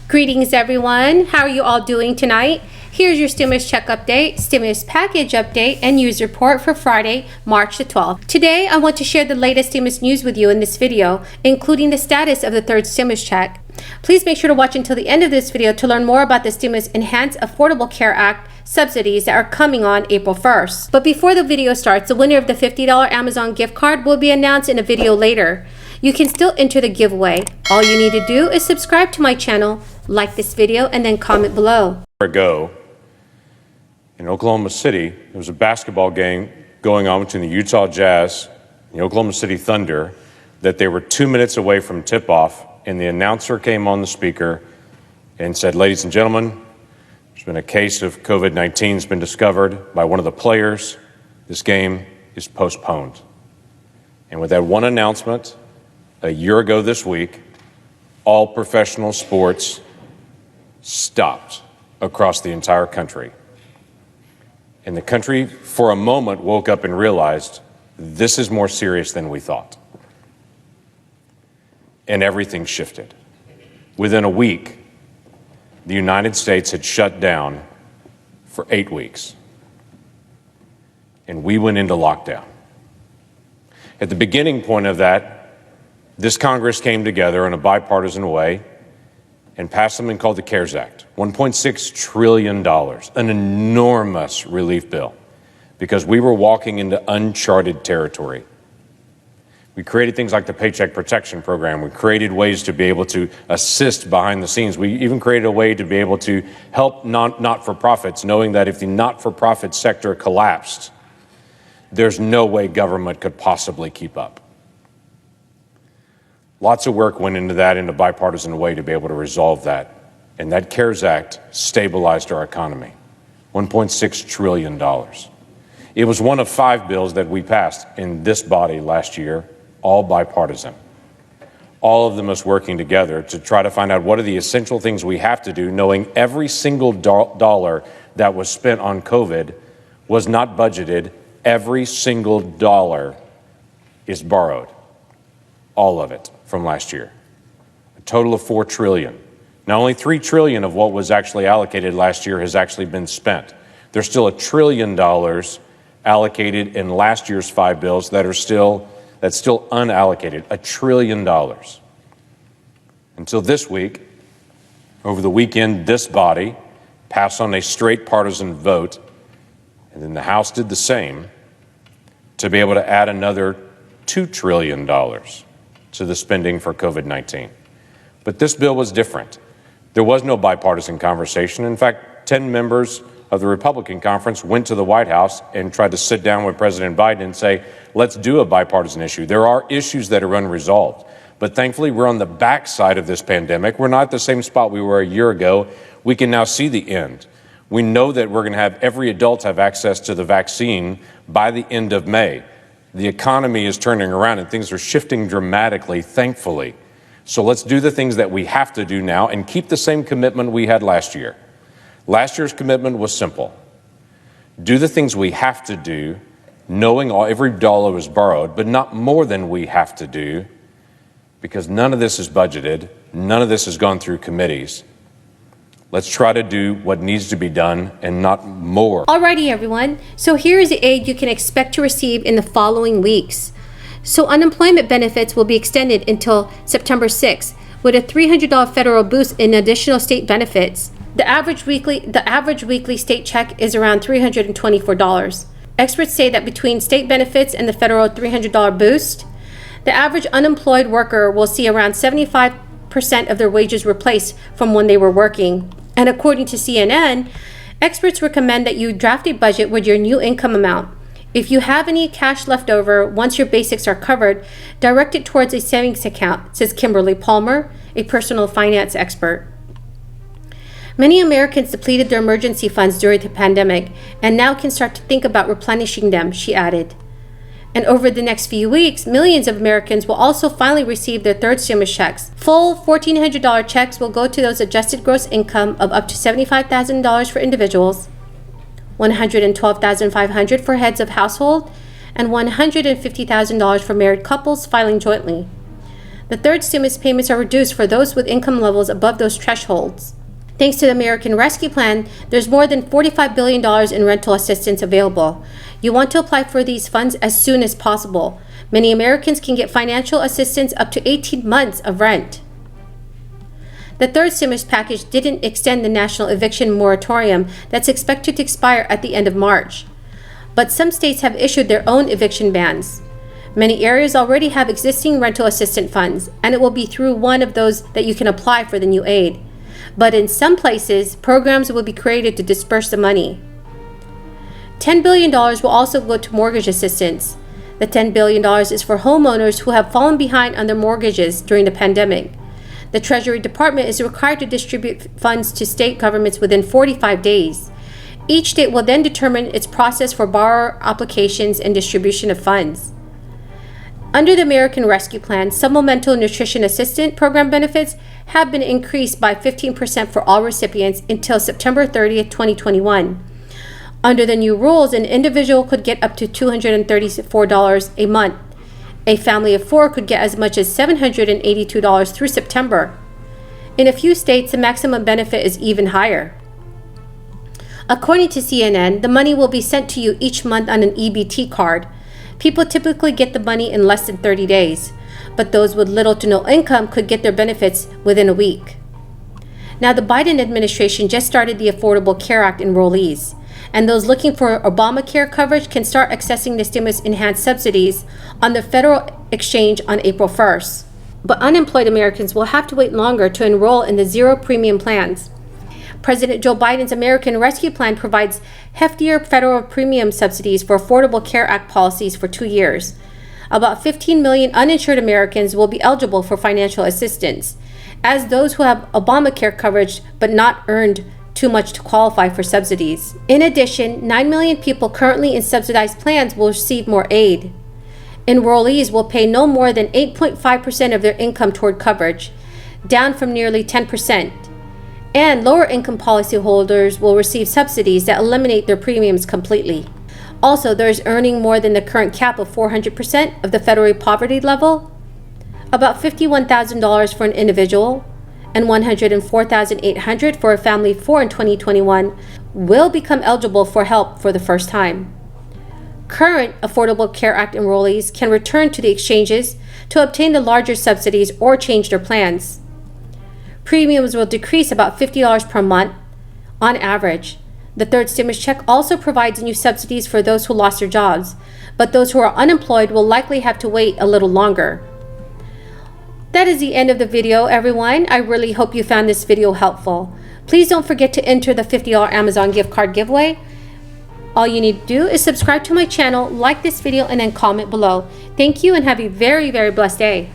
Greetings everyone, how are you all doing tonight? Here's your stimulus check update, stimulus package update, and news report for Friday, March the 12th. Today, I want to share the latest stimulus news with you in this video, including the status of the third stimulus check. Please make sure to watch until the end of this video to learn more about the Stimulus Enhanced Affordable Care Act subsidies that are coming on April 1st. But before the video starts, the winner of the $50 Amazon gift card will be announced in a video later. You can still enter the giveaway. All you need to do is subscribe to my channel, like this video, and then comment below. Ago in Oklahoma City, there was a basketball game going on between the Utah Jazz and the Oklahoma City Thunder that they were 2 minutes away from tip-off, and the announcer came on the speaker and said, "Ladies and gentlemen, there's been a case of COVID-19 that's been discovered by one of the players. This game is postponed." And with that one announcement, a year ago this week, all professional sports stopped across the entire country. And the country, for a moment, woke up and realized this is more serious than we thought. And everything shifted. Within a week, the United States had shut down for 8 weeks. And we went into lockdown. At the beginning point of that, this Congress came together in a bipartisan way and passed something called the CARES Act, $1.6 trillion, an enormous relief bill, because we were walking into uncharted territory. We created things like the Paycheck Protection Program. We created ways to be able to assist behind the scenes. We even created a way to be able to help not-for-profits, knowing that if the not-for-profit sector collapsed, there's no way government could possibly keep up. Lots of work went into that in a bipartisan way to be able to resolve that. And that CARES Act stabilized our economy, $1.6 trillion. It was one of 5 bills that we passed in this body last year, all bipartisan. All of them us working together to try to find out what are the essential things we have to do, knowing every single dollar that was spent on COVID was not budgeted. Every single dollar is borrowed, all of it from last year, a total of $4 trillion. Now, only $3 trillion of what was actually allocated last year has actually been spent. There's still $1 trillion allocated in last year's 5 bills that's still unallocated, $1 trillion. Until this week, over the weekend, this body passed on a straight partisan vote, and then the House did the same to be able to add another $2 trillion to the spending for COVID-19. But this bill was different. There was no bipartisan conversation. In fact, 10 members of the Republican conference went to the White House and tried to sit down with President Biden and say, let's do a bipartisan issue. There are issues that are unresolved. But thankfully, we're on the backside of this pandemic. We're not at the same spot we were a year ago. We can now see the end. We know that we're going to have every adult have access to the vaccine by the end of May. The economy is turning around and things are shifting dramatically, thankfully. So let's do the things that we have to do now and keep the same commitment we had last year. Last year's commitment was simple. Do the things we have to do, knowing every dollar was borrowed, but not more than we have to do, because none of this is budgeted, none of this has gone through committees. Let's try to do what needs to be done and not more. Alrighty everyone, so here is the aid you can expect to receive in the following weeks. So unemployment benefits will be extended until September 6th with a $300 federal boost in additional state benefits. The average weekly state check is around $324. Experts say that between state benefits and the federal $300 boost, the average unemployed worker will see around 75% of their wages replaced from when they were working. And according to CNN, experts recommend that you draft a budget with your new income amount. If you have any cash left over once your basics are covered, direct it towards a savings account, says Kimberly Palmer, a personal finance expert. Many Americans depleted their emergency funds during the pandemic and now can start to think about replenishing them, she added. And over the next few weeks, millions of Americans will also finally receive their third stimulus checks. Full $1,400 checks will go to those adjusted gross income of up to $75,000 for individuals, $112,500 for heads of household, and $150,000 for married couples filing jointly. The third stimulus payments are reduced for those with income levels above those thresholds. Thanks to the American Rescue Plan, there's more than $45 billion in rental assistance available. You want to apply for these funds as soon as possible. Many Americans can get financial assistance up to 18 months of rent. The third stimulus package didn't extend the national eviction moratorium that's expected to expire at the end of March. But some states have issued their own eviction bans. Many areas already have existing rental assistance funds, and it will be through one of those that you can apply for the new aid. But in some places, programs will be created to disperse the money. $10 billion will also go to mortgage assistance. The $10 billion is for homeowners who have fallen behind on their mortgages during the pandemic. The Treasury Department is required to distribute funds to state governments within 45 days. Each state will then determine its process for borrower applications and distribution of funds. Under the American Rescue Plan, Supplemental Nutrition Assistance Program benefits have been increased by 15% for all recipients until September 30th, 2021. Under the new rules, an individual could get up to $234 a month. A family of 4 could get as much as $782 through September. In a few states, the maximum benefit is even higher. According to CNN, the money will be sent to you each month on an EBT card. People typically get the money in less than 30 days, but those with little to no income could get their benefits within a week. Now, the Biden administration just started the Affordable Care Act enrollees, and those looking for Obamacare coverage can start accessing the stimulus-enhanced subsidies on the federal exchange on April 1st. But unemployed Americans will have to wait longer to enroll in the zero premium plans. President Joe Biden's American Rescue Plan provides heftier federal premium subsidies for Affordable Care Act policies for 2 years. About 15 million uninsured Americans will be eligible for financial assistance, as those who have Obamacare coverage but not earned too much to qualify for subsidies. In addition, 9 million people currently in subsidized plans will receive more aid. Enrollees will pay no more than 8.5% of their income toward coverage, down from nearly 10%. And lower income policyholders will receive subsidies that eliminate their premiums completely. Also, those earning more than the current cap of 400% of the federal poverty level, about $51,000 for an individual and $104,800 for a family of 4 in 2021, will become eligible for help for the first time. Current Affordable Care Act enrollees can return to the exchanges to obtain the larger subsidies or change their plans. Premiums will decrease about $50 per month on average. The third stimulus check also provides new subsidies for those who lost their jobs, but those who are unemployed will likely have to wait a little longer. That is the end of the video, everyone. I really hope you found this video helpful. Please don't forget to enter the $50 Amazon gift card giveaway. All you need to do is subscribe to my channel, like this video, and then comment below. Thank you and have a very, very blessed day.